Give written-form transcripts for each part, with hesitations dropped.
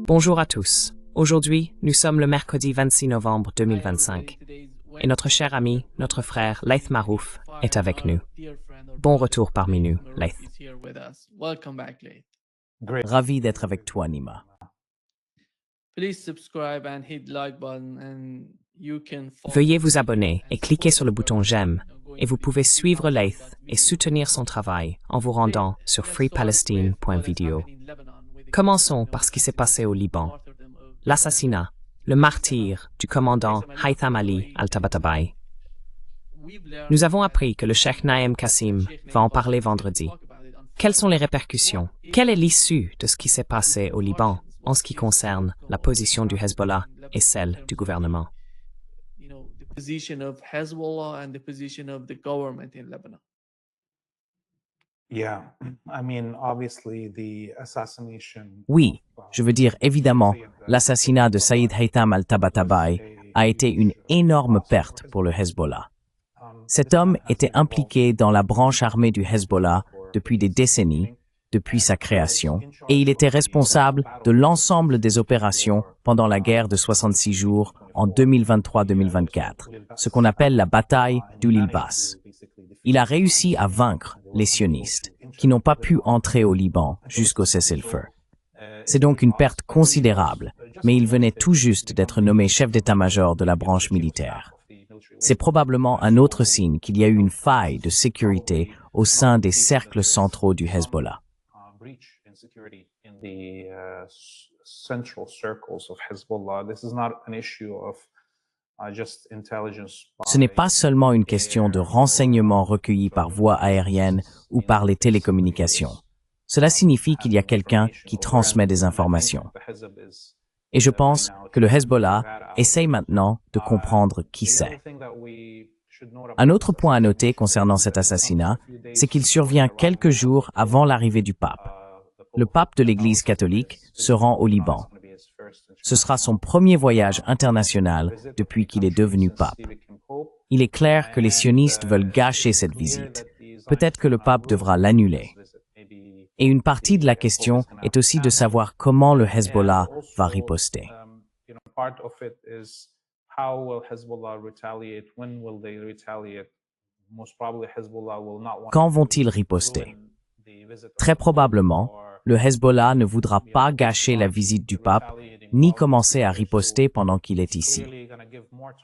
Bonjour à tous. Aujourd'hui, nous sommes le mercredi 26 novembre 2025 et notre cher ami, notre frère Laith Marouf est avec nous. Bon retour parmi nous, Laith. Ravi d'être avec toi, Nima. Veuillez vous abonner et cliquer sur le bouton j'aime et vous pouvez suivre Laith et soutenir son travail en vous rendant sur freepalestine.video. Commençons par ce qui s'est passé au Liban. L'assassinat, le martyre du commandant Haytham Ali al-Tabatabai. Nous avons appris que le cheikh Naïm Kassim va en parler vendredi. Quelles sont les répercussions? Quelle est l'issue de ce qui s'est passé au Liban en ce qui concerne la position du Hezbollah et celle du gouvernement? Oui, je veux dire évidemment, l'assassinat de Saïd Haytham al-Tabatabai a été une énorme perte pour le Hezbollah. Cet homme était impliqué dans la branche armée du Hezbollah depuis des décennies, depuis sa création, et il était responsable de l'ensemble des opérations pendant la guerre de 66 jours en 2023-2024, ce qu'on appelle la bataille d'Ul-Ilbas. Il a réussi à vaincre les sionistes, qui n'ont pas pu entrer au Liban jusqu'au cessez-le-feu. C'est donc une perte considérable, mais il venait tout juste d'être nommé chef d'état-major de la branche militaire. C'est probablement un autre signe qu'il y a eu une faille de sécurité au sein des cercles centraux du Hezbollah. Ce n'est pas seulement une question de renseignements recueillis par voie aérienne ou par les télécommunications. Cela signifie qu'il y a quelqu'un qui transmet des informations. Et je pense que le Hezbollah essaye maintenant de comprendre qui c'est. Un autre point à noter concernant cet assassinat, c'est qu'il survient quelques jours avant l'arrivée du pape. Le pape de l'Église catholique se rend au Liban. Ce sera son premier voyage international depuis qu'il est devenu pape. Il est clair que les sionistes veulent gâcher cette visite. Peut-être que le pape devra l'annuler. Et une partie de la question est aussi de savoir comment le Hezbollah va riposter. Quand vont-ils riposter? Très probablement, le Hezbollah ne voudra pas gâcher la visite du pape, ni commencer à riposter pendant qu'il est ici.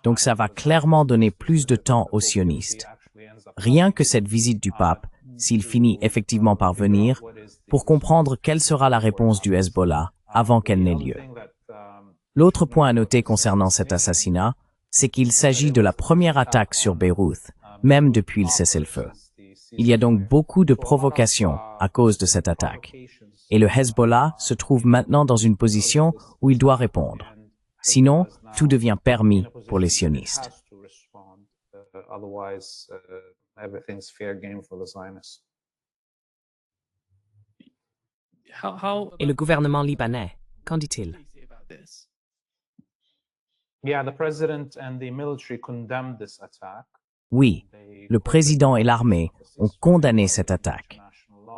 Donc ça va clairement donner plus de temps aux sionistes. Rien que cette visite du pape, s'il finit effectivement par venir, pour comprendre quelle sera la réponse du Hezbollah avant qu'elle n'ait lieu. L'autre point à noter concernant cet assassinat, c'est qu'il s'agit de la première attaque sur Beyrouth, même depuis le cessez-le-feu. Il y a donc beaucoup de provocations à cause de cette attaque. Et le Hezbollah se trouve maintenant dans une position où il doit répondre. Sinon, tout devient permis pour les sionistes. Et le gouvernement libanais, qu'en dit-il? Oui, le président et l'armée ont condamné cette attaque.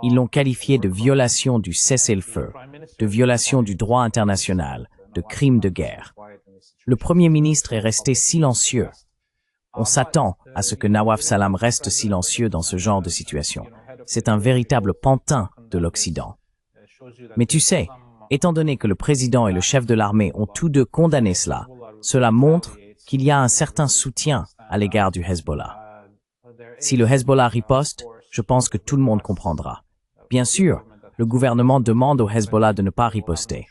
Ils l'ont qualifiée de violation du cessez-le-feu, de violation du droit international, de crime de guerre. Le Premier ministre est resté silencieux. On s'attend à ce que Nawaf Salam reste silencieux dans ce genre de situation. C'est un véritable pantin de l'Occident. Mais tu sais, étant donné que le président et le chef de l'armée ont tous deux condamné cela, cela montre qu'il y a un certain soutien à l'égard du Hezbollah. Si le Hezbollah riposte, je pense que tout le monde comprendra. Bien sûr, le gouvernement demande au Hezbollah de ne pas riposter.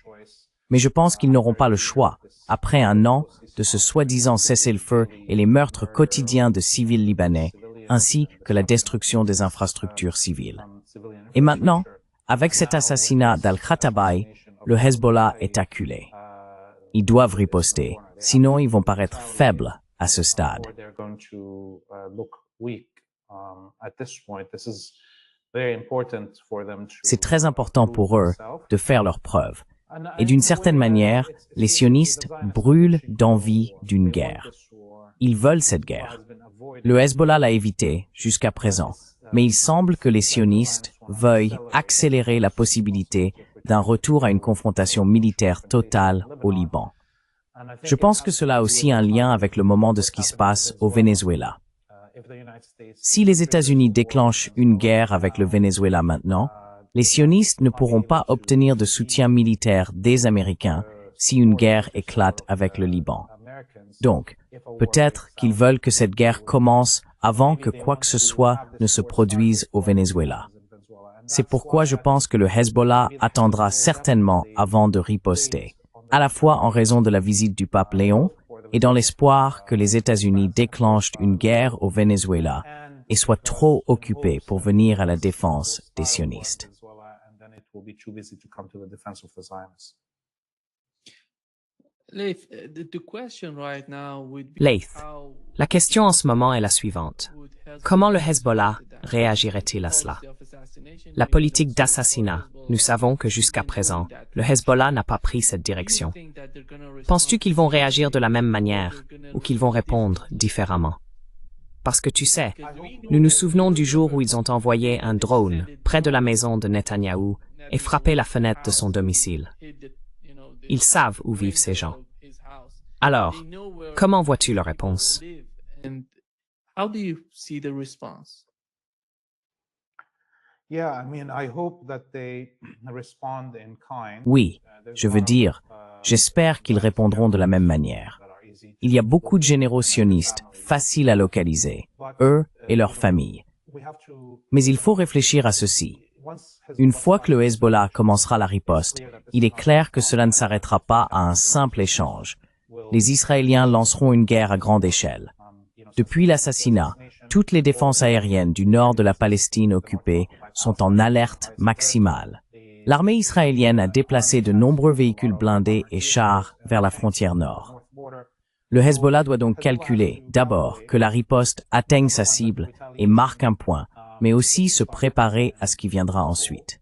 Mais je pense qu'ils n'auront pas le choix, après un an de ce soi-disant cessez-le-feu et les meurtres quotidiens de civils libanais, ainsi que la destruction des infrastructures civiles. Et maintenant, avec cet assassinat d'Al-Khattabai, le Hezbollah est acculé. Ils doivent riposter, sinon ils vont paraître faibles à ce stade. C'est très important pour eux de faire leurs preuves. Et d'une certaine manière, les sionistes brûlent d'envie d'une guerre. Ils veulent cette guerre. Le Hezbollah l'a évité jusqu'à présent, mais il semble que les sionistes veuillent accélérer la possibilité d'un retour à une confrontation militaire totale au Liban. Je pense que cela a aussi un lien avec le moment de ce qui se passe au Venezuela. Si les États-Unis déclenchent une guerre avec le Venezuela maintenant, les sionistes ne pourront pas obtenir de soutien militaire des Américains si une guerre éclate avec le Liban. Donc, peut-être qu'ils veulent que cette guerre commence avant que quoi que ce soit ne se produise au Venezuela. C'est pourquoi je pense que le Hezbollah attendra certainement avant de riposter, à la fois en raison de la visite du pape Léon et dans l'espoir que les États-Unis déclenchent une guerre au Venezuela et soient trop occupés pour venir à la défense des sionistes. Laith, la question en ce moment est la suivante. Comment le Hezbollah réagirait-il à cela? La politique d'assassinat, nous savons que jusqu'à présent, le Hezbollah n'a pas pris cette direction. Penses-tu qu'ils vont réagir de la même manière ou qu'ils vont répondre différemment? Parce que tu sais, nous nous souvenons du jour où ils ont envoyé un drone près de la maison de Netanyahou et frappé la fenêtre de son domicile. Ils savent où vivent ces gens. Alors, comment vois-tu leur réponse? Oui, je veux dire, j'espère qu'ils répondront de la même manière. Il y a beaucoup de généraux sionistes, faciles à localiser, eux et leurs familles. Mais il faut réfléchir à ceci. Une fois que le Hezbollah commencera la riposte, il est clair que cela ne s'arrêtera pas à un simple échange. Les Israéliens lanceront une guerre à grande échelle. Depuis l'assassinat, toutes les défenses aériennes du nord de la Palestine occupée sont en alerte maximale. L'armée israélienne a déplacé de nombreux véhicules blindés et chars vers la frontière nord. Le Hezbollah doit donc calculer, d'abord, que la riposte atteigne sa cible et marque un point, mais aussi se préparer à ce qui viendra ensuite.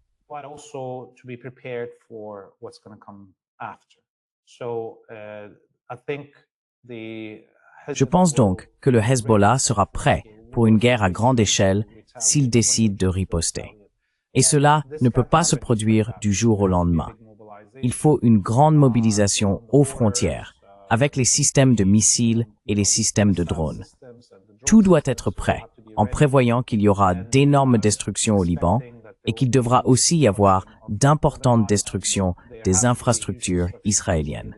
Je pense donc que le Hezbollah sera prêt pour une guerre à grande échelle s'il décide de riposter. Et cela ne peut pas se produire du jour au lendemain. Il faut une grande mobilisation aux frontières, avec les systèmes de missiles et les systèmes de drones. Tout doit être prêt, en prévoyant qu'il y aura d'énormes destructions au Liban et qu'il devra aussi y avoir d'importantes destructions des infrastructures israéliennes.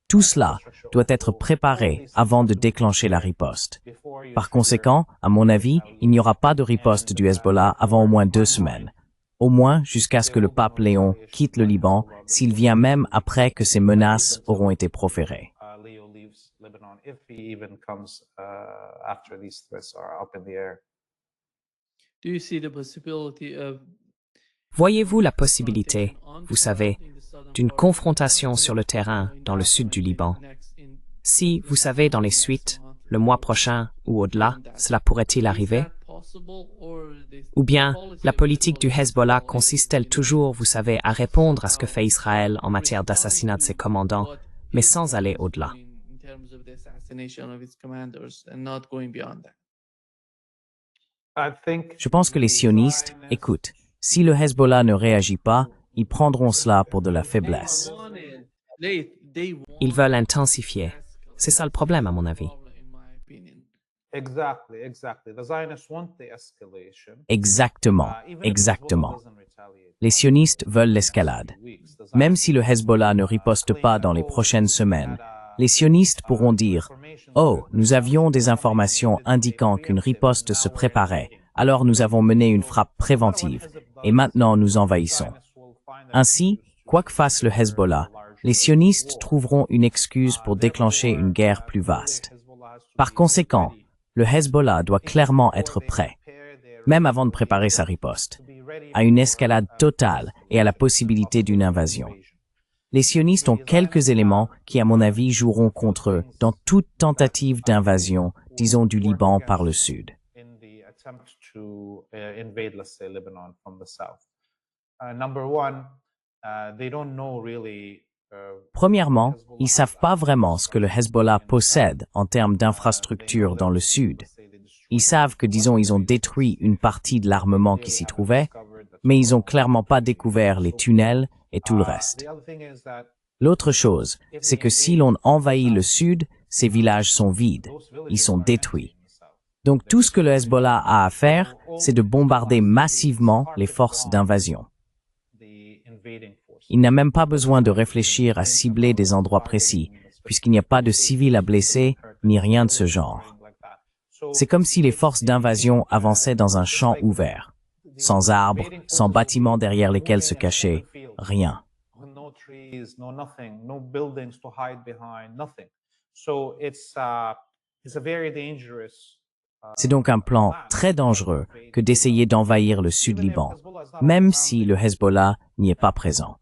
Tout cela doit être préparé avant de déclencher la riposte. Par conséquent, à mon avis, il n'y aura pas de riposte du Hezbollah avant au moins 2 semaines. Au moins jusqu'à ce que le pape Léon quitte le Liban, s'il vient même après que ces menaces auront été proférées. Voyez-vous la possibilité, vous savez, d'une confrontation sur le terrain dans le sud du Liban? Si, vous savez, dans les suites, le mois prochain ou au-delà, cela pourrait-il arriver? Ou bien, la politique du Hezbollah consiste-t-elle toujours, vous savez, à répondre à ce que fait Israël en matière d'assassinat de ses commandants, mais sans aller au-delà? Je pense que les sionistes, écoute, si le Hezbollah ne réagit pas, ils prendront cela pour de la faiblesse. Ils veulent intensifier. C'est ça le problème, à mon avis. Exactement, exactement. Les sionistes veulent l'escalade. Même si le Hezbollah ne riposte pas dans les prochaines semaines, les sionistes pourront dire « Oh, nous avions des informations indiquant qu'une riposte se préparait, alors nous avons mené une frappe préventive, et maintenant nous envahissons. » Ainsi, quoi que fasse le Hezbollah, les sionistes trouveront une excuse pour déclencher une guerre plus vaste. Par conséquent, le Hezbollah doit clairement être prêt, même avant de préparer sa riposte, à une escalade totale et à la possibilité d'une invasion. Les sionistes ont quelques éléments qui, à mon avis, joueront contre eux dans toute tentative d'invasion, disons du Liban par le sud. Premièrement, ils ne savent pas vraiment ce que le Hezbollah possède en termes d'infrastructures dans le sud. Ils savent que, disons, ils ont détruit une partie de l'armement qui s'y trouvait, mais ils ont clairement pas découvert les tunnels et tout le reste. L'autre chose, c'est que si l'on envahit le sud, ces villages sont vides, ils sont détruits. Donc tout ce que le Hezbollah a à faire, c'est de bombarder massivement les forces d'invasion. Il n'a même pas besoin de réfléchir à cibler des endroits précis, puisqu'il n'y a pas de civils à blesser, ni rien de ce genre. C'est comme si les forces d'invasion avançaient dans un champ ouvert, sans arbres, sans bâtiments derrière lesquels se cacher, rien. C'est donc un plan très dangereux que d'essayer d'envahir le sud Liban, même si le Hezbollah n'y est pas présent.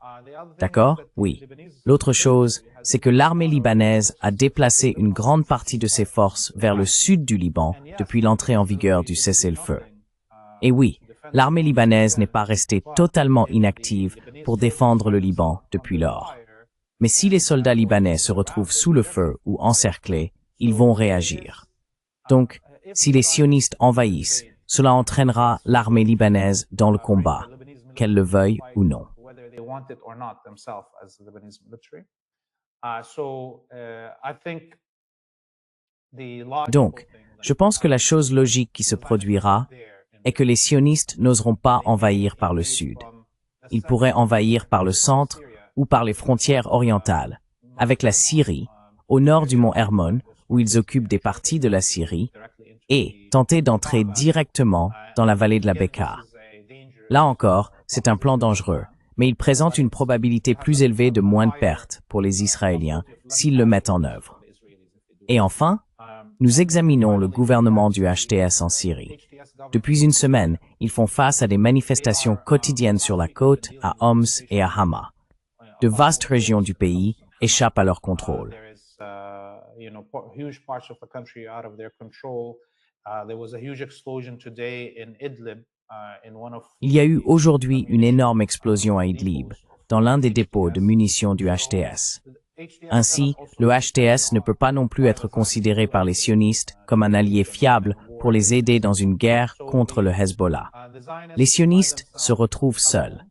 D'accord? Oui. L'autre chose, c'est que l'armée libanaise a déplacé une grande partie de ses forces vers le sud du Liban depuis l'entrée en vigueur du cessez-le-feu. Et oui, l'armée libanaise n'est pas restée totalement inactive pour défendre le Liban depuis lors. Mais si les soldats libanais se retrouvent sous le feu ou encerclés, ils vont réagir. Donc, si les sionistes envahissent, cela entraînera l'armée libanaise dans le combat, qu'elle le veuille ou non. Donc, je pense que la chose logique qui se produira est que les sionistes n'oseront pas envahir par le sud. Ils pourraient envahir par le centre ou par les frontières orientales, avec la Syrie, au nord du mont Hermon, où ils occupent des parties de la Syrie, et tenter d'entrer directement dans la vallée de la Bekaa. Là encore, c'est un plan dangereux, mais il présente une probabilité plus élevée de moins de pertes pour les Israéliens s'ils le mettent en œuvre. Et enfin, nous examinons le gouvernement du HTS en Syrie. Depuis une semaine, ils font face à des manifestations quotidiennes sur la côte, à Homs et à Hama. De vastes régions du pays échappent à leur contrôle. Il y a eu aujourd'hui une énorme explosion à Idlib, dans l'un des dépôts de munitions du HTS. Ainsi, le HTS ne peut pas non plus être considéré par les sionistes comme un allié fiable pour les aider dans une guerre contre le Hezbollah. Les sionistes se retrouvent seuls.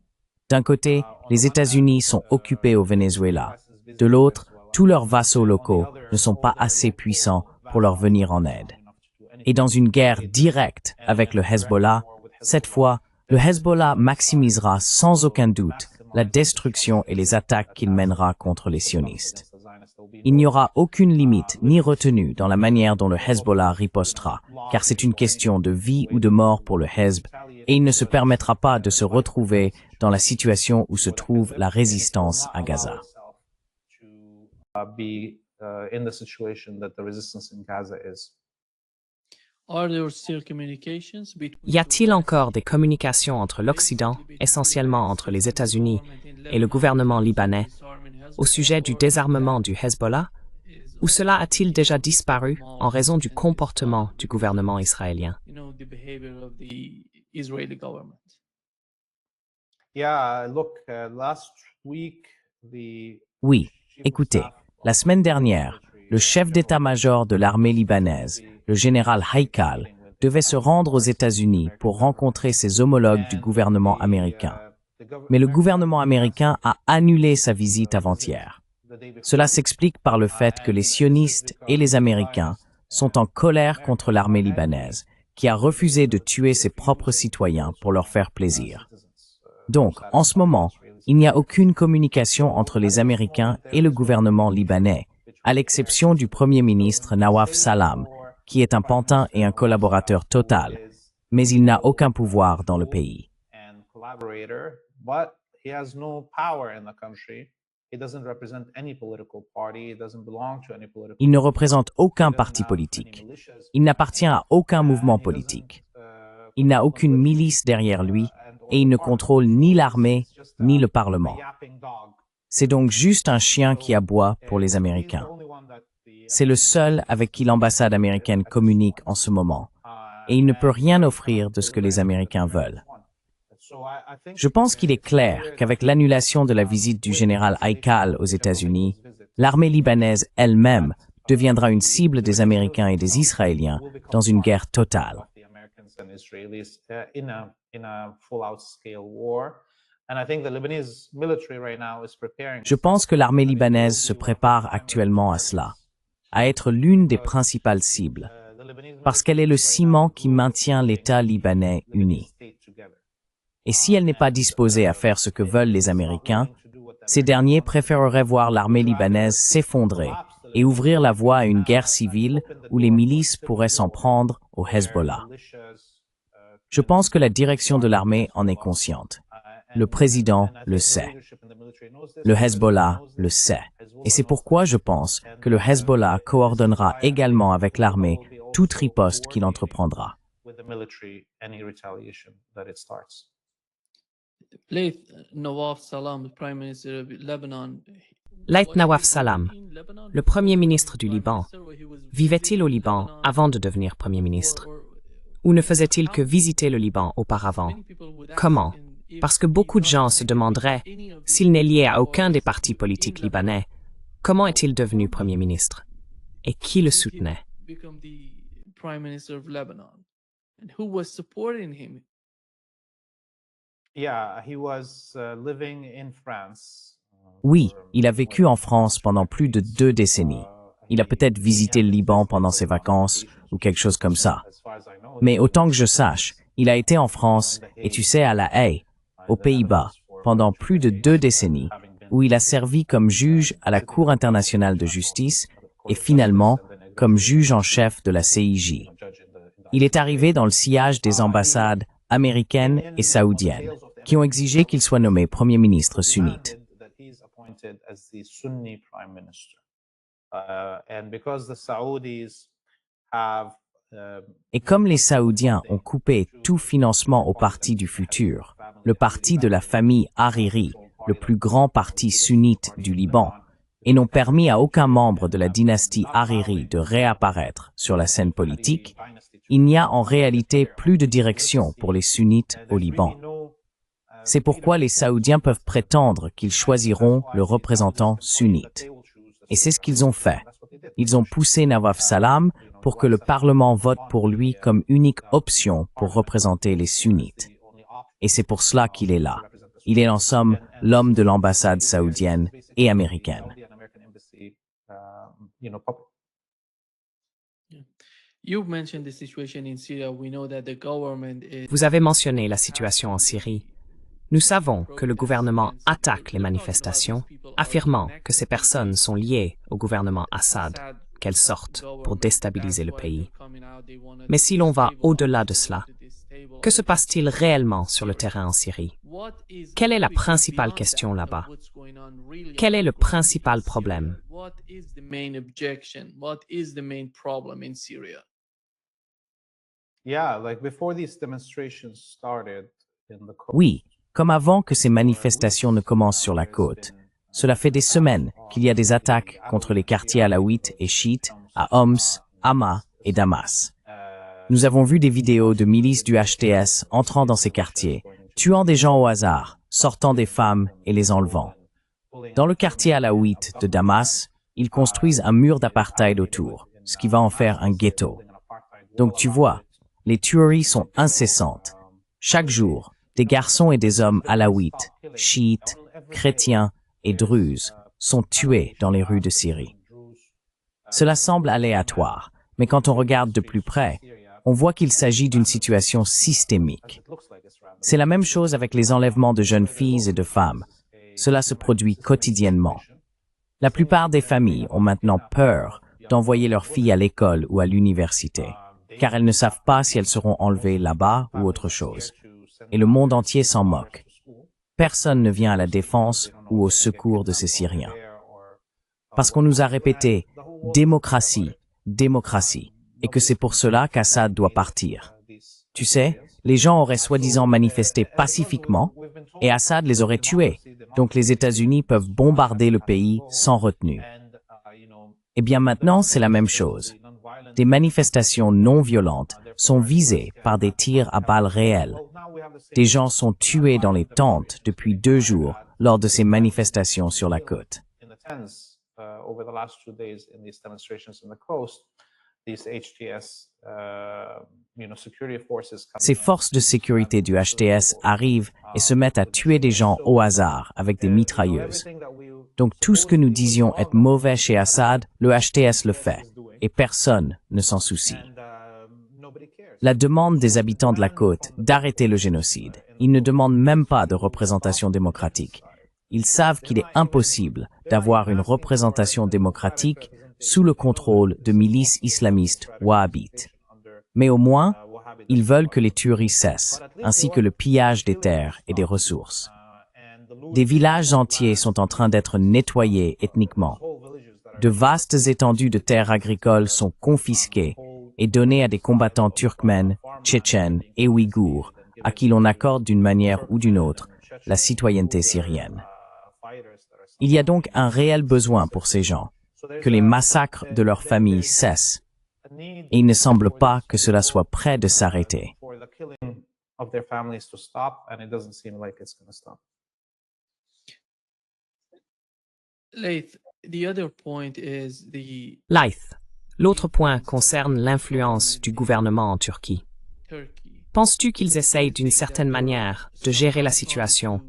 D'un côté, les États-Unis sont occupés au Venezuela. De l'autre, tous leurs vassaux locaux ne sont pas assez puissants pour leur venir en aide. Et dans une guerre directe avec le Hezbollah, cette fois, le Hezbollah maximisera sans aucun doute la destruction et les attaques qu'il mènera contre les sionistes. Il n'y aura aucune limite ni retenue dans la manière dont le Hezbollah ripostera, car c'est une question de vie ou de mort pour le Hezb, et il ne se permettra pas de se retrouver dans la situation où se trouve la résistance à Gaza. Y a-t-il encore des communications entre l'Occident, essentiellement entre les États-Unis, et le gouvernement libanais, au sujet du désarmement du Hezbollah, ou cela a-t-il déjà disparu en raison du comportement du gouvernement israélien? Oui, écoutez, la semaine dernière, le chef d'état-major de l'armée libanaise, le général Haikal, devait se rendre aux États-Unis pour rencontrer ses homologues du gouvernement américain. Mais le gouvernement américain a annulé sa visite avant-hier. Cela s'explique par le fait que les sionistes et les Américains sont en colère contre l'armée libanaise, qui a refusé de tuer ses propres citoyens pour leur faire plaisir. Donc, en ce moment, il n'y a aucune communication entre les Américains et le gouvernement libanais, à l'exception du Premier ministre Nawaf Salam, qui est un pantin et un collaborateur total, mais il n'a aucun pouvoir dans le pays. Il ne représente aucun parti politique. Il n'appartient à aucun mouvement politique. Il n'a aucune milice derrière lui et il ne contrôle ni l'armée ni le Parlement. C'est donc juste un chien qui aboie pour les Américains. C'est le seul avec qui l'ambassade américaine communique en ce moment, et il ne peut rien offrir de ce que les Américains veulent. Je pense qu'il est clair qu'avec l'annulation de la visite du général Haikal aux États-Unis, l'armée libanaise elle-même deviendra une cible des Américains et des Israéliens dans une guerre totale. Je pense que l'armée libanaise se prépare actuellement à cela, à être l'une des principales cibles, parce qu'elle est le ciment qui maintient l'État libanais uni. Et si elle n'est pas disposée à faire ce que veulent les Américains, ces derniers préféreraient voir l'armée libanaise s'effondrer et ouvrir la voie à une guerre civile où les milices pourraient s'en prendre au Hezbollah. Je pense que la direction de l'armée en est consciente. Le président le sait. Le Hezbollah le sait. Et c'est pourquoi je pense que le Hezbollah coordonnera également avec l'armée toute riposte qu'il entreprendra. Laith Nawaf Salam, Prime Minister of Lebanon. Laith Nawaf Salam, le Premier ministre du Liban, vivait-il au Liban avant de devenir Premier ministre? Ou ne faisait-il que visiter le Liban auparavant? Comment? Parce que beaucoup de gens se demanderaient, s'il n'est lié à aucun des partis politiques libanais, comment est-il devenu Premier ministre? Et qui le soutenait? Become the Prime Minister of Lebanon. And who was supporting him? Oui, il a vécu en France pendant plus de 2 décennies. Il a peut-être visité le Liban pendant ses vacances ou quelque chose comme ça. Mais autant que je sache, il a été en France et tu sais à La Haye, aux Pays-Bas, pendant plus de 2 décennies, où il a servi comme juge à la Cour internationale de justice et finalement comme juge en chef de la CIJ. Il est arrivé dans le sillage des ambassades américaines et saoudiennes, qui ont exigé qu'il soit nommé Premier ministre sunnite. Et comme les Saoudiens ont coupé tout financement au parti du futur, le parti de la famille Hariri, le plus grand parti sunnite du Liban, et n'ont permis à aucun membre de la dynastie Hariri de réapparaître sur la scène politique, il n'y a en réalité plus de direction pour les sunnites au Liban. C'est pourquoi les Saoudiens peuvent prétendre qu'ils choisiront le représentant sunnite. Et c'est ce qu'ils ont fait. Ils ont poussé Nawaf Salam pour que le Parlement vote pour lui comme unique option pour représenter les sunnites. Et c'est pour cela qu'il est là. Il est en somme l'homme de l'ambassade saoudienne et américaine. Vous avez mentionné la situation en Syrie. Nous savons que le gouvernement attaque les manifestations, affirmant que ces personnes sont liées au gouvernement Assad, qu'elles sortent pour déstabiliser le pays. Mais si l'on va au-delà de cela, que se passe-t-il réellement sur le terrain en Syrie? Quelle est la principale question là-bas? Quel est le principal problème? Oui, comme avant que ces manifestations ne commencent sur la côte. Cela fait des semaines qu'il y a des attaques contre les quartiers alaouites et chiites à Homs, Hama et Damas. Nous avons vu des vidéos de milices du HTS entrant dans ces quartiers, tuant des gens au hasard, sortant des femmes et les enlevant. Dans le quartier alaouite de Damas, ils construisent un mur d'apartheid autour, ce qui va en faire un ghetto. Donc tu vois, les tueries sont incessantes. Chaque jour, des garçons et des hommes alaouites, chiites, chrétiens et druzes sont tués dans les rues de Syrie. Cela semble aléatoire, mais quand on regarde de plus près, on voit qu'il s'agit d'une situation systémique. C'est la même chose avec les enlèvements de jeunes filles et de femmes. Cela se produit quotidiennement. La plupart des familles ont maintenant peur d'envoyer leurs filles à l'école ou à l'université, car elles ne savent pas si elles seront enlevées là-bas ou autre chose. Et le monde entier s'en moque. Personne ne vient à la défense ou au secours de ces Syriens. Parce qu'on nous a répété « démocratie, démocratie », et que c'est pour cela qu'Assad doit partir. Tu sais, les gens auraient soi-disant manifesté pacifiquement et Assad les aurait tués, donc les États-Unis peuvent bombarder le pays sans retenue. Eh bien maintenant, c'est la même chose. Des manifestations non violentes sont visées par des tirs à balles réelles. Des gens sont tués dans les tentes depuis 2 jours lors de ces manifestations sur la côte. Ces forces de sécurité du HTS arrivent et se mettent à tuer des gens au hasard avec des mitrailleuses. Donc tout ce que nous disions être mauvais chez Assad, le HTS le fait, et personne ne s'en soucie. La demande des habitants de la côte d'arrêter le génocide, ils ne demandent même pas de représentation démocratique. Ils savent qu'il est impossible d'avoir une représentation démocratique sous le contrôle de milices islamistes wahhabites. Mais au moins, ils veulent que les tueries cessent, ainsi que le pillage des terres et des ressources. Des villages entiers sont en train d'être nettoyés ethniquement. De vastes étendues de terres agricoles sont confisquées et données à des combattants turkmènes, tchétchènes et ouïghours, à qui l'on accorde d'une manière ou d'une autre la citoyenneté syrienne. Il y a donc un réel besoin pour ces gens, que les massacres de leurs familles cessent, et il ne semble pas que cela soit près de s'arrêter. Laith, l'autre point concerne l'influence du gouvernement en Turquie. Penses-tu qu'ils essayent d'une certaine manière de gérer la situation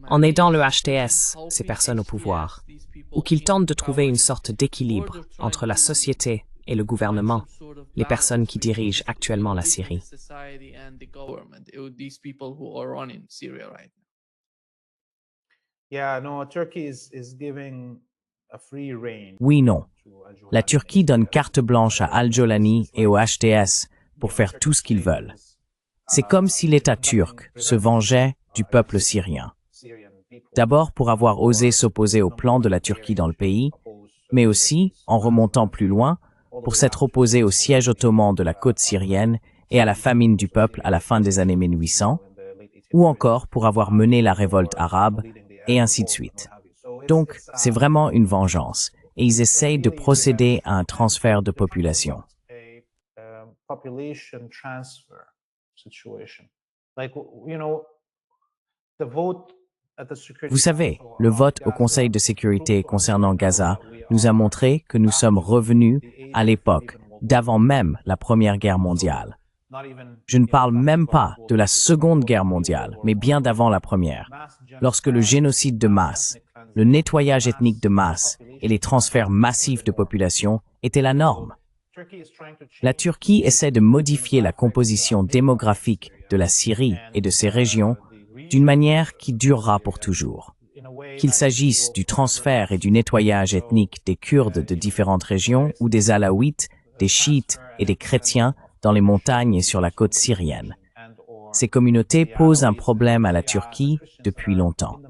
en aidant le HTS, ces personnes au pouvoir, ou qu'ils tentent de trouver une sorte d'équilibre entre la société et le gouvernement, les personnes qui dirigent actuellement la Syrie? Oui, non. La Turquie donne carte blanche à Al-Jolani et au HTS pour faire tout ce qu'ils veulent. C'est comme si l'État turc se vengeait du peuple syrien. D'abord pour avoir osé s'opposer au plan de la Turquie dans le pays, mais aussi, en remontant plus loin, pour s'être opposé au siège ottoman de la côte syrienne et à la famine du peuple à la fin des années 1800, ou encore pour avoir mené la révolte arabe, et ainsi de suite. Donc, c'est vraiment une vengeance, et ils essayent de procéder à un transfert de population. Vous savez, le vote au Conseil de sécurité concernant Gaza nous a montré que nous sommes revenus à l'époque d'avant même la Première Guerre mondiale. Je ne parle même pas de la Seconde Guerre mondiale, mais bien d'avant la Première, lorsque le génocide de masse, le nettoyage ethnique de masse et les transferts massifs de population étaient la norme. La Turquie essaie de modifier la composition démographique de la Syrie et de ses régions d'une manière qui durera pour toujours. Qu'il s'agisse du transfert et du nettoyage ethnique des Kurdes de différentes régions ou des Alaouites, des Chiites et des chrétiens dans les montagnes et sur la côte syrienne. Ces communautés posent un problème à la Turquie depuis longtemps.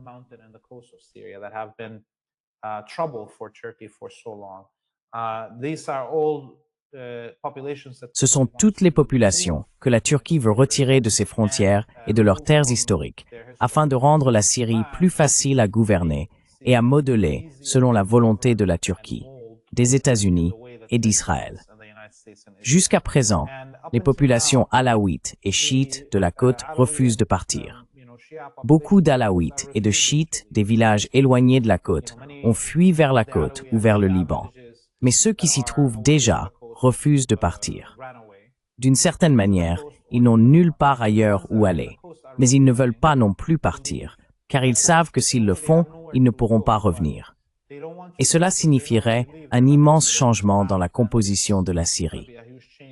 Ce sont toutes les populations que la Turquie veut retirer de ses frontières et de leurs terres historiques, afin de rendre la Syrie plus facile à gouverner et à modeler selon la volonté de la Turquie, des États-Unis et d'Israël. Jusqu'à présent, les populations alaouites et chiites de la côte refusent de partir. Beaucoup d'alaouites et de chiites des villages éloignés de la côte ont fui vers la côte ou vers le Liban. Mais ceux qui s'y trouvent déjà refusent de partir. D'une certaine manière, ils n'ont nulle part ailleurs où aller, mais ils ne veulent pas non plus partir, car ils savent que s'ils le font, ils ne pourront pas revenir. Et cela signifierait un immense changement dans la composition de la Syrie.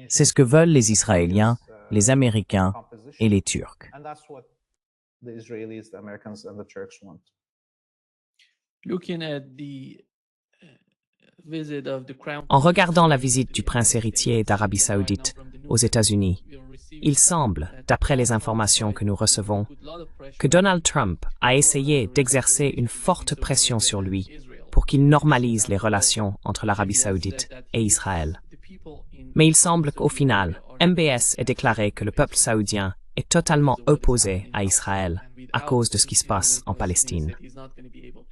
C'est ce que veulent les Israéliens, les Américains et les Turcs. En regardant la visite du prince héritier d'Arabie Saoudite aux États-Unis, il semble, d'après les informations que nous recevons, que Donald Trump a essayé d'exercer une forte pression sur lui pour qu'il normalise les relations entre l'Arabie Saoudite et Israël. Mais il semble qu'au final, MBS ait déclaré que le peuple saoudien est totalement opposé à Israël à cause de ce qui se passe en Palestine.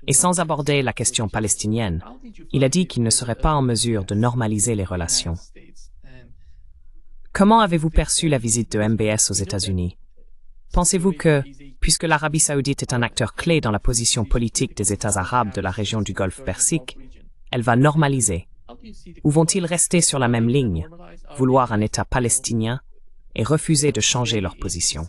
Et sans aborder la question palestinienne, il a dit qu'il ne serait pas en mesure de normaliser les relations. Comment avez-vous perçu la visite de MBS aux États-Unis? Pensez-vous que, puisque l'Arabie Saoudite est un acteur clé dans la position politique des États arabes de la région du Golfe Persique, elle va normaliser Ou vont-ils rester sur la même ligne, vouloir un État palestinien et refuser de changer leur position?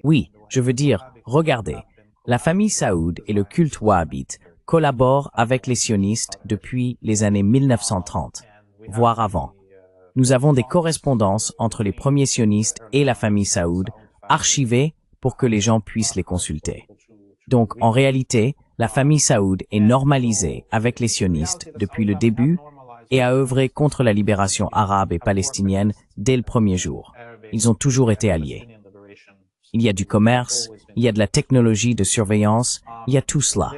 Oui, je veux dire, regardez, la famille Saoud et le culte wahhabite collaborent avec les sionistes depuis les années 1930, voire avant. Nous avons des correspondances entre les premiers sionistes et la famille Saoud, archivées pour que les gens puissent les consulter. Donc, en réalité, la famille Saoud est normalisée avec les sionistes depuis le début et a œuvré contre la libération arabe et palestinienne dès le premier jour. Ils ont toujours été alliés. Il y a du commerce, il y a de la technologie de surveillance, il y a tout cela.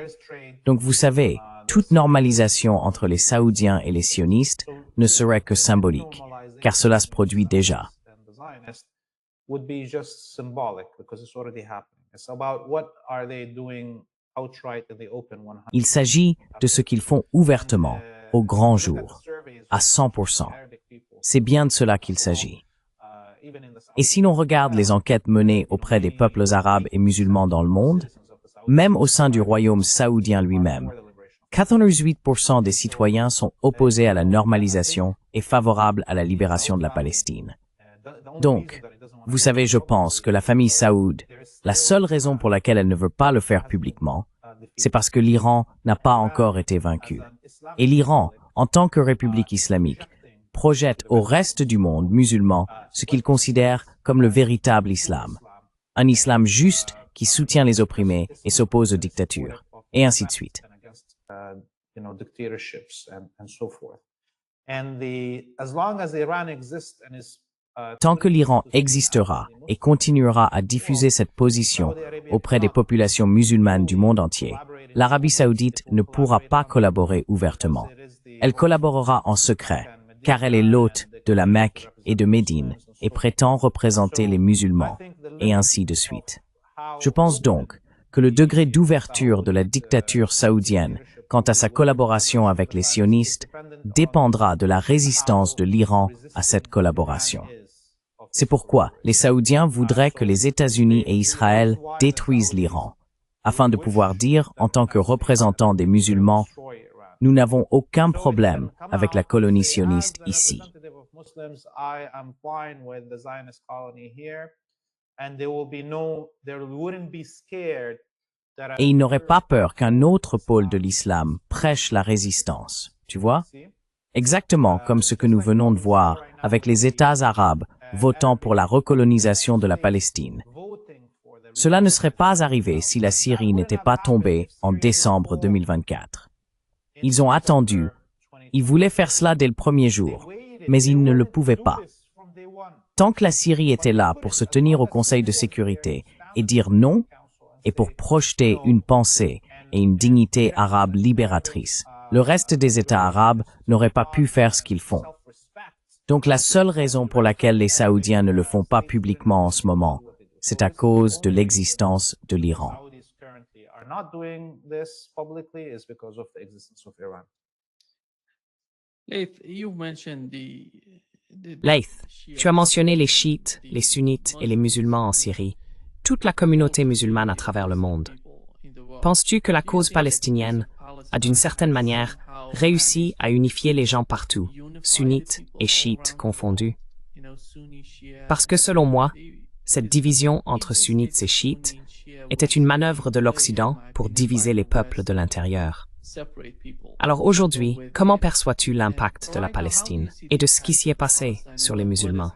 Donc vous savez, toute normalisation entre les Saoudiens et les sionistes ne serait que symbolique, car cela se produit déjà. Il s'agit de ce qu'ils font ouvertement, au grand jour, à 100%. C'est bien de cela qu'il s'agit. Et si l'on regarde les enquêtes menées auprès des peuples arabes et musulmans dans le monde, même au sein du royaume saoudien lui-même, 88% des citoyens sont opposés à la normalisation et favorables à la libération de la Palestine. Donc, vous savez, je pense que la famille Saoud, la seule raison pour laquelle elle ne veut pas le faire publiquement, c'est parce que l'Iran n'a pas encore été vaincu. Et l'Iran, en tant que république islamique, projette au reste du monde musulman ce qu'il considère comme le véritable islam. Un islam juste qui soutient les opprimés et s'oppose aux dictatures, et ainsi de suite. Tant que l'Iran existera et continuera à diffuser cette position auprès des populations musulmanes du monde entier, l'Arabie saoudite ne pourra pas collaborer ouvertement. Elle collaborera en secret, car elle est l'hôte de la Mecque et de Médine et prétend représenter les musulmans, et ainsi de suite. Je pense donc que le degré d'ouverture de la dictature saoudienne quant à sa collaboration avec les sionistes dépendra de la résistance de l'Iran à cette collaboration. C'est pourquoi les Saoudiens voudraient que les États-Unis et Israël détruisent l'Iran, afin de pouvoir dire, en tant que représentants des musulmans, nous n'avons aucun problème avec la colonie sioniste ici. Et ils n'auraient pas peur qu'un autre pôle de l'islam prêche la résistance, tu vois? Exactement comme ce que nous venons de voir avec les États arabes votant pour la recolonisation de la Palestine. Cela ne serait pas arrivé si la Syrie n'était pas tombée en décembre 2024. Ils ont attendu. Ils voulaient faire cela dès le premier jour, mais ils ne le pouvaient pas. Tant que la Syrie était là pour se tenir au Conseil de sécurité et dire non, et pour projeter une pensée et une dignité arabe libératrice, le reste des États arabes n'auraient pas pu faire ce qu'ils font. Donc la seule raison pour laquelle les Saoudiens ne le font pas publiquement en ce moment, c'est à cause de l'existence de l'Iran. Laith, tu as mentionné les chiites, les sunnites et les musulmans en Syrie, toute la communauté musulmane à travers le monde. Penses-tu que la cause palestinienne a d'une certaine manière réussi à unifier les gens partout, sunnites et chiites confondus? Parce que selon moi, cette division entre sunnites et chiites était une manœuvre de l'Occident pour diviser les peuples de l'intérieur. Alors aujourd'hui, comment perçois-tu l'impact de la Palestine et de ce qui s'y est passé sur les musulmans?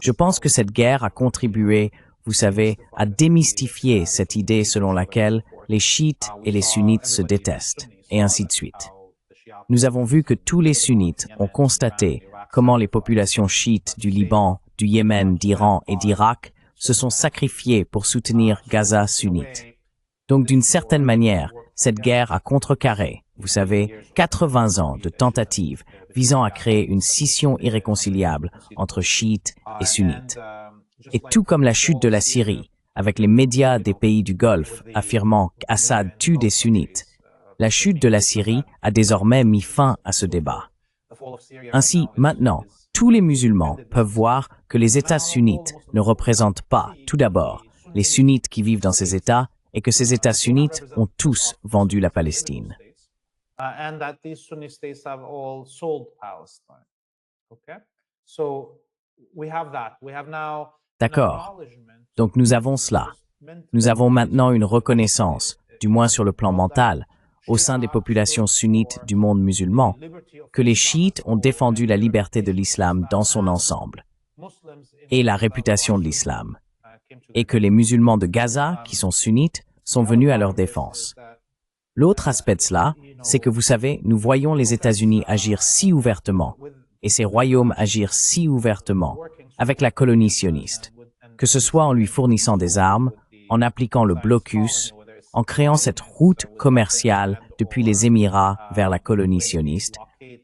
Je pense que cette guerre a contribué, vous savez, à démystifier cette idée selon laquelle les chiites et les sunnites se détestent, et ainsi de suite. Nous avons vu que tous les sunnites ont constaté comment les populations chiites du Liban, du Yémen, d'Iran et d'Irak se sont sacrifiées pour soutenir Gaza sunnite. Donc d'une certaine manière, cette guerre a contrecarré, vous savez, 80 ans de tentatives visant à créer une scission irréconciliable entre chiites et sunnites. Et tout comme la chute de la Syrie, avec les médias des pays du Golfe affirmant qu'Assad tue des sunnites, La chute de la Syrie a désormais mis fin à ce débat. Ainsi, maintenant, tous les musulmans peuvent voir que les États sunnites ne représentent pas, tout d'abord, les sunnites qui vivent dans ces États et que ces États sunnites ont tous vendu la Palestine. And that these Sunni states have all sold Palestine. Okay? So we have that. We have now D'accord. Donc nous avons cela. Nous avons maintenant une reconnaissance, du moins sur le plan mental, au sein des populations sunnites du monde musulman, que les chiites ont défendu la liberté de l'islam dans son ensemble et la réputation de l'islam, et que les musulmans de Gaza, qui sont sunnites, sont venus à leur défense. L'autre aspect de cela, c'est que vous savez, nous voyons les États-Unis agir si ouvertement, et ces royaumes agir si ouvertement, avec la colonie sioniste, que ce soit en lui fournissant des armes, en appliquant le blocus, en créant cette route commerciale depuis les Émirats vers la colonie sioniste,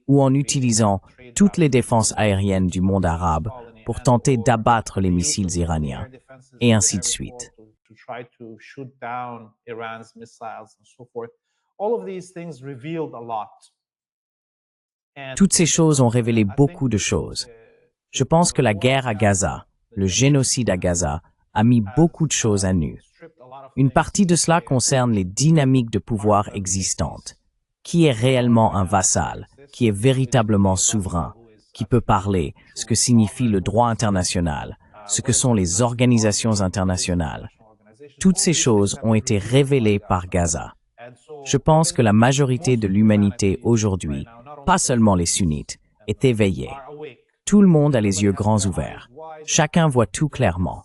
ou en utilisant toutes les défenses aériennes du monde arabe pour tenter d'abattre les missiles iraniens, et ainsi de suite. Toutes ces choses ont révélé beaucoup de choses. Je pense que la guerre à Gaza, le génocide à Gaza, a mis beaucoup de choses à nu. Une partie de cela concerne les dynamiques de pouvoir existantes. Qui est réellement un vassal, qui est véritablement souverain, qui peut parler, ce que signifie le droit international, ce que sont les organisations internationales. Toutes ces choses ont été révélées par Gaza. Je pense que la majorité de l'humanité aujourd'hui, pas seulement les sunnites, est éveillée. Tout le monde a les yeux grands ouverts. Chacun voit tout clairement.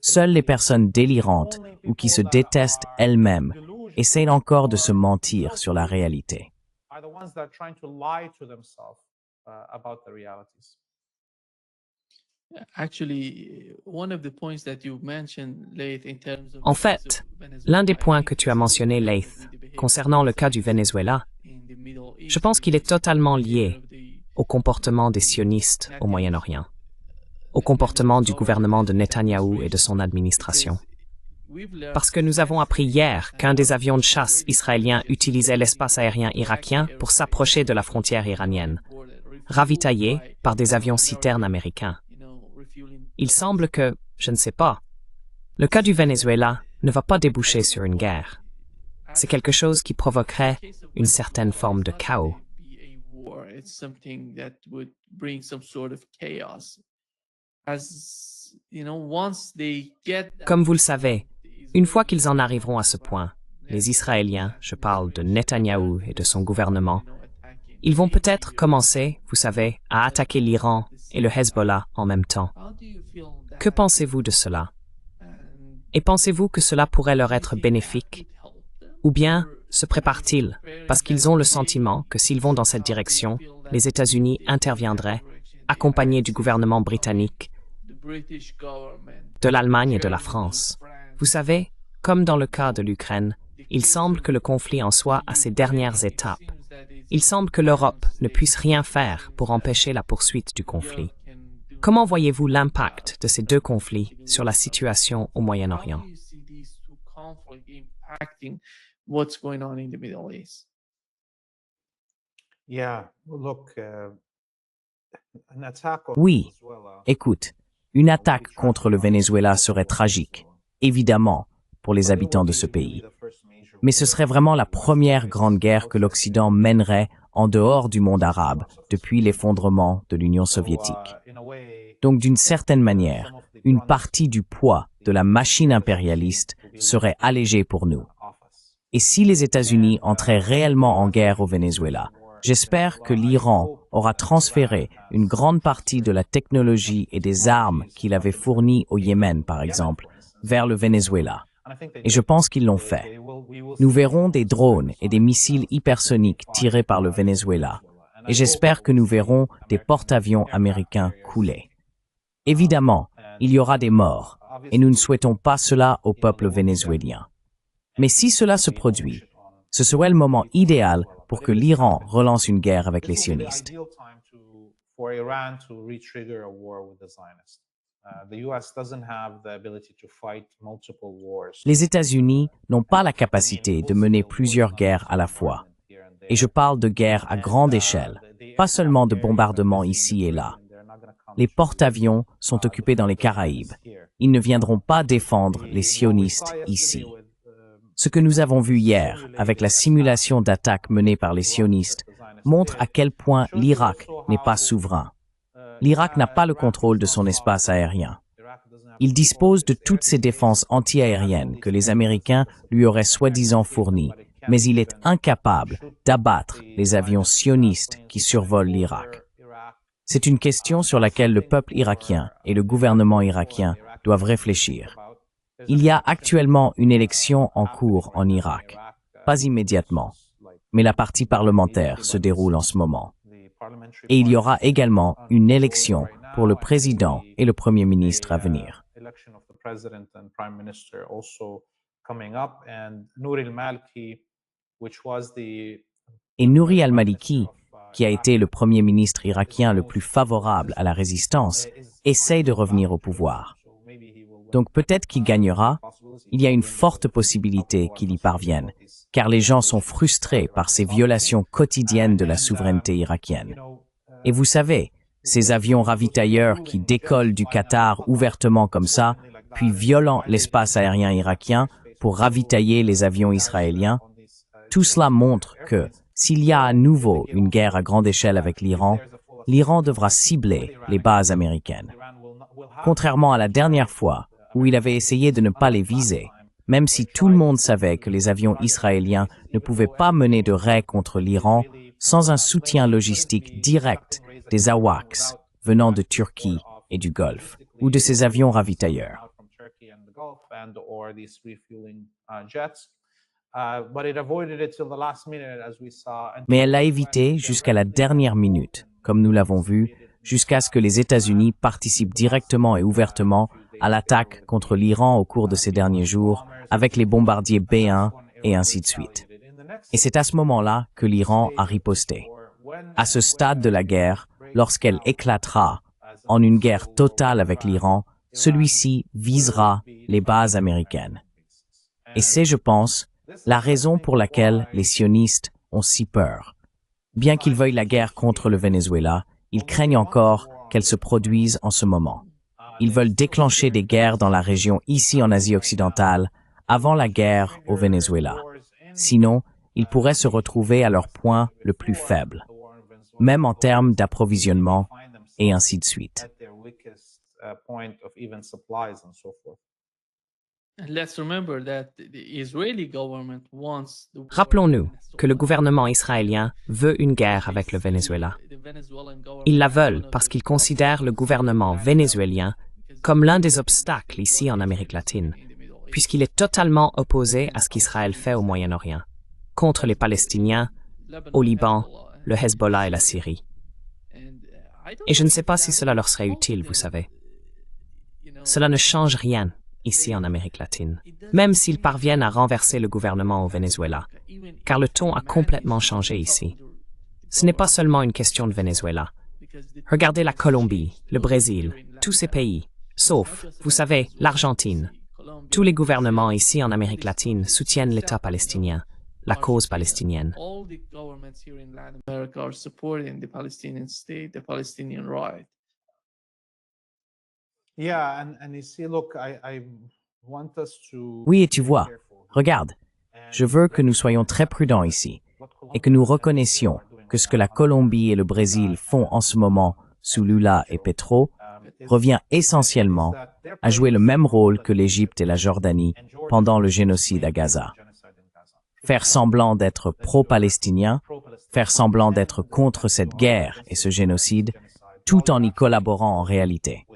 Seules les personnes délirantes ou qui se détestent elles-mêmes essayent encore de se mentir sur la réalité. En fait, l'un des points que tu as mentionné, Laith, concernant le cas du Venezuela, je pense qu'il est totalement lié au comportement des sionistes au Moyen-Orient, au comportement du gouvernement de Netanyahou et de son administration. Parce que nous avons appris hier qu'un des avions de chasse israéliens utilisait l'espace aérien irakien pour s'approcher de la frontière iranienne, ravitaillé par des avions citernes américains. Il semble que, je ne sais pas, le cas du Venezuela ne va pas déboucher sur une guerre. C'est quelque chose qui provoquerait une certaine forme de chaos. Comme vous le savez, une fois qu'ils en arriveront à ce point, les Israéliens, je parle de Netanyahou et de son gouvernement, ils vont peut-être commencer, vous savez, à attaquer l'Iran et le Hezbollah en même temps. Que pensez-vous de cela? Et pensez-vous que cela pourrait leur être bénéfique? Ou bien se préparent-ils parce qu'ils ont le sentiment que s'ils vont dans cette direction, les États-Unis interviendraient, accompagnés du gouvernement britannique, de l'Allemagne et de la France? Vous savez, comme dans le cas de l'Ukraine, il semble que le conflit en soit à ses dernières étapes. Il semble que l'Europe ne puisse rien faire pour empêcher la poursuite du conflit. Comment voyez-vous l'impact de ces deux conflits sur la situation au Moyen-Orient? Oui, écoute, une attaque contre le Venezuela serait tragique, évidemment, pour les habitants de ce pays. Mais ce serait vraiment la première grande guerre que l'Occident mènerait en dehors du monde arabe depuis l'effondrement de l'Union soviétique. Donc d'une certaine manière, une partie du poids de la machine impérialiste serait allégée pour nous. Et si les États-Unis entraient réellement en guerre au Venezuela, j'espère que l'Iran aura transféré une grande partie de la technologie et des armes qu'il avait fournies au Yémen, par exemple, vers le Venezuela. Et je pense qu'ils l'ont fait. Nous verrons des drones et des missiles hypersoniques tirés par le Venezuela. Et j'espère que nous verrons des porte-avions américains couler. Évidemment, il y aura des morts, et nous ne souhaitons pas cela au peuple vénézuélien. Mais si cela se produit, ce serait le moment idéal pour que l'Iran relance une guerre avec les sionistes. The US doesn't have the ability to fight multiple wars. Les États-Unis n'ont pas la capacité de mener plusieurs guerres à la fois. Et je parle de guerres à grande échelle, pas seulement de bombardements ici et là. Les porte-avions sont occupés dans les Caraïbes. Ils ne viendront pas défendre les sionistes ici. Ce que nous avons vu hier, avec la simulation d'attaque menée par les sionistes, montre à quel point l'Irak n'est pas souverain. L'Irak n'a pas le contrôle de son espace aérien. Il dispose de toutes ces défenses antiaériennes que les Américains lui auraient soi-disant fournies, mais il est incapable d'abattre les avions sionistes qui survolent l'Irak. C'est une question sur laquelle le peuple irakien et le gouvernement irakien doivent réfléchir. Il y a actuellement une élection en cours en Irak. Pas immédiatement, mais la partie parlementaire se déroule en ce moment. Et il y aura également une élection pour le président et le premier ministre à venir. Et Nouri al-Maliki, qui a été le premier ministre irakien le plus favorable à la résistance, essaye de revenir au pouvoir. Donc peut-être qu'il gagnera, il y a une forte possibilité qu'il y parvienne, car les gens sont frustrés par ces violations quotidiennes de la souveraineté irakienne. Et vous savez, ces avions ravitailleurs qui décollent du Qatar ouvertement comme ça, puis violant l'espace aérien irakien pour ravitailler les avions israéliens, tout cela montre que, s'il y a à nouveau une guerre à grande échelle avec l'Iran, l'Iran devra cibler les bases américaines. Contrairement à la dernière fois, où il avait essayé de ne pas les viser, même si tout le monde savait que les avions israéliens ne pouvaient pas mener de raids contre l'Iran sans un soutien logistique direct des AWACS venant de Turquie et du Golfe, ou de ces avions ravitailleurs. Mais elle l'a évité jusqu'à la dernière minute, comme nous l'avons vu, jusqu'à ce que les États-Unis participent directement et ouvertement à l'attaque contre l'Iran au cours de ces derniers jours, avec les bombardiers B-1 et ainsi de suite. Et c'est à ce moment-là que l'Iran a riposté. À ce stade de la guerre, lorsqu'elle éclatera en une guerre totale avec l'Iran, celui-ci visera les bases américaines. Et c'est, je pense, la raison pour laquelle les sionistes ont si peur. Bien qu'ils veuillent la guerre contre le Venezuela, ils craignent encore qu'elle se produise en ce moment. Ils veulent déclencher des guerres dans la région ici en Asie occidentale avant la guerre au Venezuela. Sinon, ils pourraient se retrouver à leur point le plus faible, même en termes d'approvisionnement et ainsi de suite. Rappelons-nous que le gouvernement israélien veut une guerre avec le Venezuela. Ils la veulent parce qu'ils considèrent le gouvernement vénézuélien comme l'un des obstacles ici en Amérique latine, puisqu'il est totalement opposé à ce qu'Israël fait au Moyen-Orient, contre les Palestiniens, au Liban, le Hezbollah et la Syrie. Et je ne sais pas si cela leur serait utile, vous savez. Cela ne change rien ici en Amérique latine, même s'ils parviennent à renverser le gouvernement au Venezuela, car le ton a complètement changé ici. Ce n'est pas seulement une question de Venezuela. Regardez la Colombie, le Brésil, tous ces pays, sauf, vous savez, l'Argentine. Tous les gouvernements ici en Amérique latine soutiennent l'État palestinien, la cause palestinienne. Oui, et tu vois, regarde, je veux que nous soyons très prudents ici et que nous reconnaissions que ce que la Colombie et le Brésil font en ce moment sous Lula et Petro revient essentiellement à jouer le même rôle que l'Égypte et la Jordanie pendant le génocide à Gaza. Faire semblant d'être pro-palestinien, faire semblant d'être contre cette guerre et ce génocide, tout en y collaborant en réalité.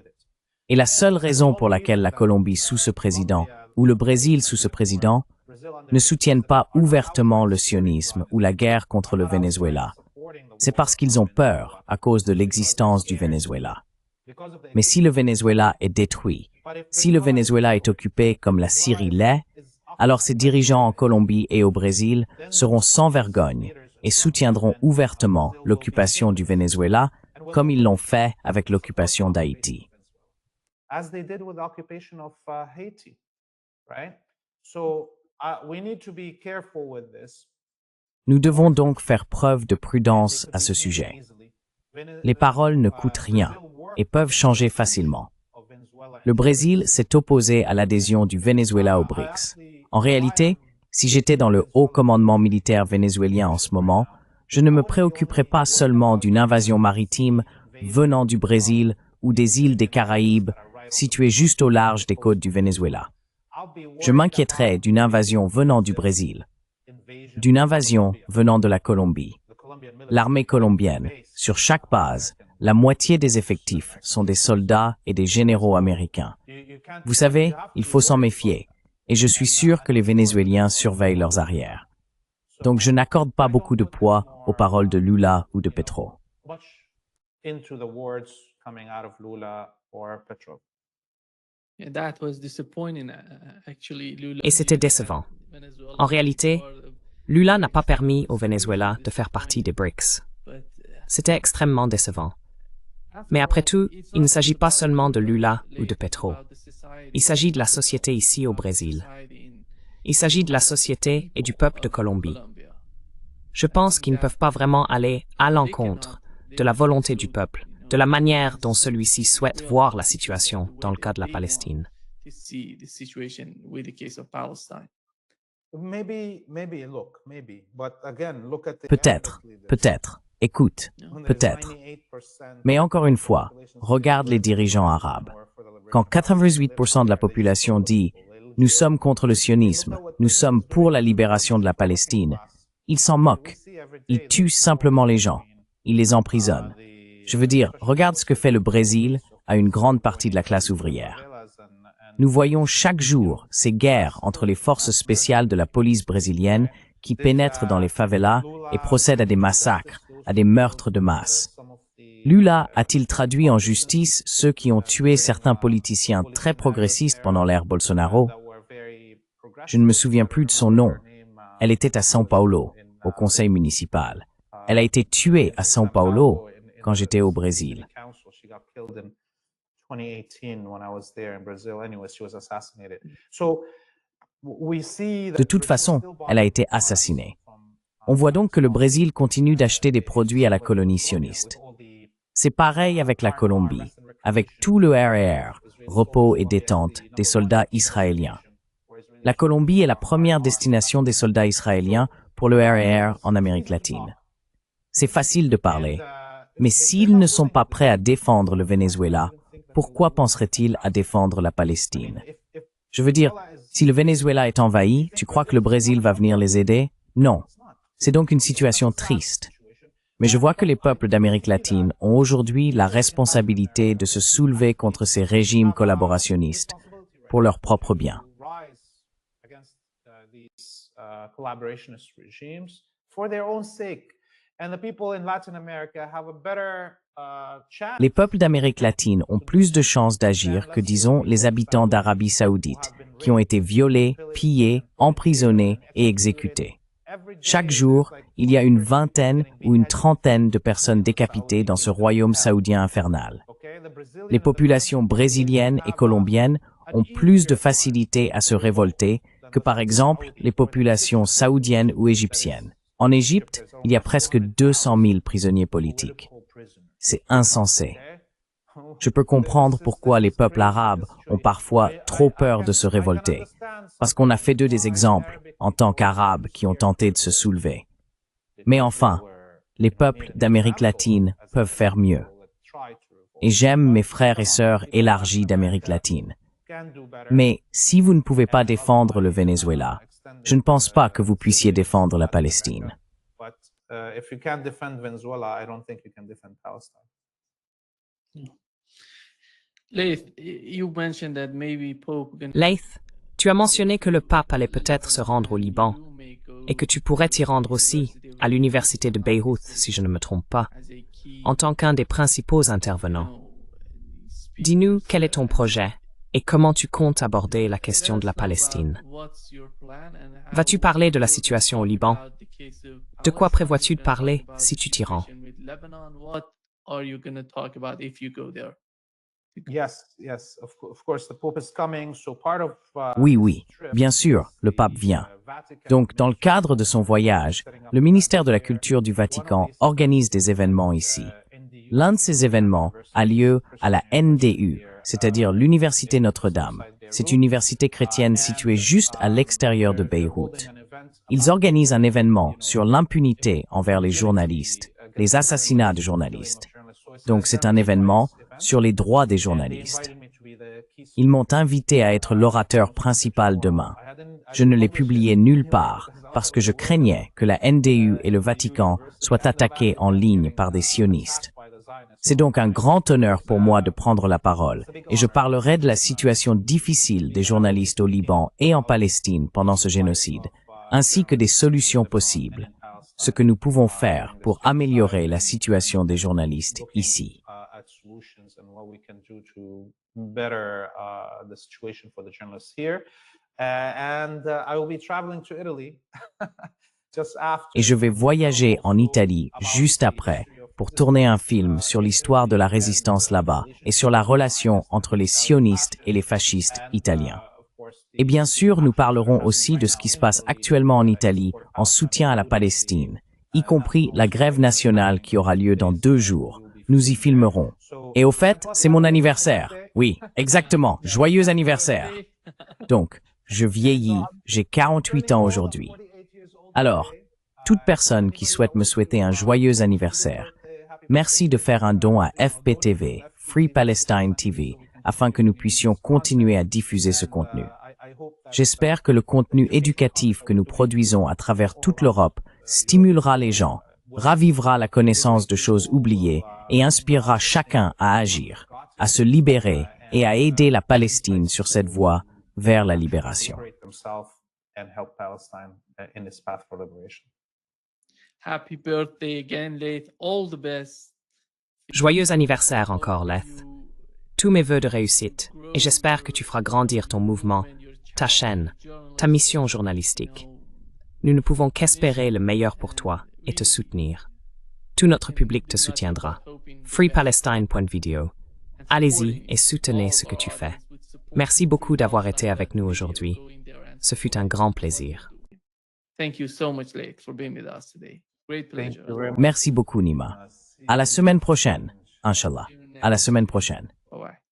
Et la seule raison pour laquelle la Colombie sous ce président ou le Brésil sous ce président ne soutiennent pas ouvertement le sionisme ou la guerre contre le Venezuela, c'est parce qu'ils ont peur à cause de l'existence du Venezuela. Mais si le Venezuela est détruit, si le Venezuela est occupé comme la Syrie l'est, alors ses dirigeants en Colombie et au Brésil seront sans vergogne et soutiendront ouvertement l'occupation du Venezuela comme ils l'ont fait avec l'occupation d'Haïti. as they did with the occupation of Haiti, right? So we need to be careful with this. Nous devons donc faire preuve de prudence à ce sujet. Les paroles ne coûtent rien et peuvent changer facilement. Le Brésil s'est opposé à l'adhésion du Venezuela aux BRICS. En réalité, si j'étais dans le haut commandement militaire vénézuélien en ce moment, je ne me préoccuperais pas seulement d'une invasion maritime venant du Brésil ou des îles des Caraïbes, situées juste au large des côtes du Venezuela. Je m'inquiéterais d'une invasion venant du Brésil, d'une invasion venant de la Colombie. L'armée colombienne, sur chaque base, la moitié des effectifs sont des soldats et des généraux américains. Vous savez, il faut s'en méfier, et je suis sûr que les Vénézuéliens surveillent leurs arrières. Donc je n'accorde pas beaucoup de poids aux paroles de Lula ou de Petro. Into the words coming out of Lula or Petro. Yeah, that was disappointing, actually. Lula Et c'était décevant. Venezuela En réalité, part of- Lula n'a pas permis au Venezuela de faire partie des BRICS. but, C'était extrêmement décevant. Mais après tout, il ne s'agit pas seulement de Lula ou de Petro. Il s'agit de la société ici au Brésil. Il s'agit de la société et du peuple de Colombie. Je pense qu'ils ne peuvent pas vraiment aller à l'encontre de la volonté du peuple, de la manière dont celui-ci souhaite voir la situation dans le cas de la Palestine. To see the situation with the case of Palestine. Maybe, maybe. But again, look at the Peut-être, Arabic leaders. peut-être. Écoute, When there's peut-être. 98% Mais encore une fois, regarde les dirigeants arabes. Quand 98% de la population dit « Nous sommes contre le sionisme, nous sommes pour la libération de la Palestine », ils s'en moquent. Ils tuent simplement les gens. Ils les emprisonnent. Je veux dire, regarde ce que fait le Brésil à une grande partie de la classe ouvrière. Nous voyons chaque jour ces guerres entre les forces spéciales de la police brésilienne qui pénètrent dans les favelas et procèdent à des massacres, à des meurtres de masse. Lula a-t-il traduit en justice ceux qui ont tué certains politiciens très progressistes pendant l'ère Bolsonaro? Je ne me souviens plus de son nom. Elle était à São Paulo, au conseil municipal. Elle a été tuée à São Paulo quand j'étais au Brésil. De toute façon, elle a été assassinée. On voit donc que le Brésil continue d'acheter des produits à la colonie sioniste. C'est pareil avec la Colombie, avec tout le RER, repos et détente des soldats israéliens. La Colombie est la première destination des soldats israéliens pour le RER en Amérique latine. C'est facile de parler, mais s'ils ne sont pas prêts à défendre le Venezuela, pourquoi penseraient-ils à défendre la Palestine? Je veux dire, si le Venezuela est envahi, tu crois que le Brésil va venir les aider? Non. C'est donc une situation triste. Mais je vois que les peuples d'Amérique latine ont aujourd'hui la responsabilité de se soulever contre ces régimes collaborationnistes pour leur propre bien. Les peuples d'Amérique latine ont plus de chances d'agir que, disons, les habitants d'Arabie saoudite, qui ont été violés, pillés, emprisonnés et exécutés. Chaque jour, il y a une vingtaine ou une trentaine de personnes décapitées dans ce royaume saoudien infernal. Les populations brésiliennes et colombiennes ont plus de facilité à se révolter que, par exemple, les populations saoudiennes ou égyptiennes. En Égypte, il y a presque 200 000 prisonniers politiques. C'est insensé. Je peux comprendre pourquoi les peuples arabes ont parfois trop peur de se révolter, parce qu'on a fait d'eux des exemples en tant qu'Arabes qui ont tenté de se soulever. Mais enfin, les peuples d'Amérique latine peuvent faire mieux. Et j'aime mes frères et sœurs élargis d'Amérique latine. Mais si vous ne pouvez pas défendre le Venezuela, je ne pense pas que vous puissiez défendre la Palestine. Leith, you mentioned that maybe Pope can Leith, tu as mentionné que le pape allait peut-être se rendre au Liban et que tu pourrais t'y rendre aussi, à l'université de Beyrouth, si je ne me trompe pas, en tant qu'un des principaux intervenants. Dis-nous quel est ton projet et comment tu comptes aborder la question de la Palestine. Vas-tu parler de la situation au Liban? De quoi prévois-tu de parler si tu t'y rends? Yes, yes, of course, the Pope is coming. So part of Oui, oui, bien sûr, le pape vient. Donc, dans le cadre de son voyage, le ministère de la Culture du Vatican organise des événements ici. L'un de ces événements a lieu à la NDU, c'est-à-dire l'Université Notre-Dame. C'est une université chrétienne située juste à l'extérieur de Beyrouth. Ils organisent un événement sur l'impunité envers les journalistes, les assassinats de journalistes. Donc, c'est un événement sur les droits des journalistes. Ils m'ont invité à être l'orateur principal demain. Je ne l'ai publié nulle part parce que je craignais que la NDU et le Vatican soient attaqués en ligne par des sionistes. C'est donc un grand honneur pour moi de prendre la parole et je parlerai de la situation difficile des journalistes au Liban et en Palestine pendant ce génocide, ainsi que des solutions possibles, ce que nous pouvons faire pour améliorer la situation des journalistes ici. Et je vais voyager en Italie juste après pour tourner un film sur l'histoire de la résistance là-bas et sur la relation entre les sionistes et les fascistes italiens. Et bien sûr, nous parlerons aussi de ce qui se passe actuellement en Italie en soutien à la Palestine, y compris la grève nationale qui aura lieu dans 2 jours. Nous y filmerons. Et au fait, c'est mon anniversaire. Oui, exactement. Joyeux anniversaire. Donc, je vieillis, j'ai 48 ans aujourd'hui. Alors, toute personne qui souhaite me souhaiter un joyeux anniversaire, merci de faire un don à FPTV, Free Palestine TV, afin que nous puissions continuer à diffuser ce contenu. J'espère que le contenu éducatif que nous produisons à travers toute l'Europe stimulera les gens, ravivera la connaissance de choses oubliées et inspirera chacun à agir, à se libérer et à aider la Palestine sur cette voie vers la libération. Happy birthday again, Leith. All the best. Joyeux anniversaire encore, Leith. Tous mes vœux de réussite, et j'espère que tu feras grandir ton mouvement, ta chaîne, ta mission journalistique. Nous ne pouvons qu'espérer le meilleur pour toi et te soutenir. Tout notre public te soutiendra. FreePalestine.video. Allez-y et soutenez ce que tu fais. Merci beaucoup d'avoir été avec nous aujourd'hui. Ce fut un grand plaisir. Thank you so much, Leith, for being with us today. Great pleasure. Merci beaucoup, Nima. À la semaine prochaine, Inch'Allah. À la semaine prochaine. Bye-bye.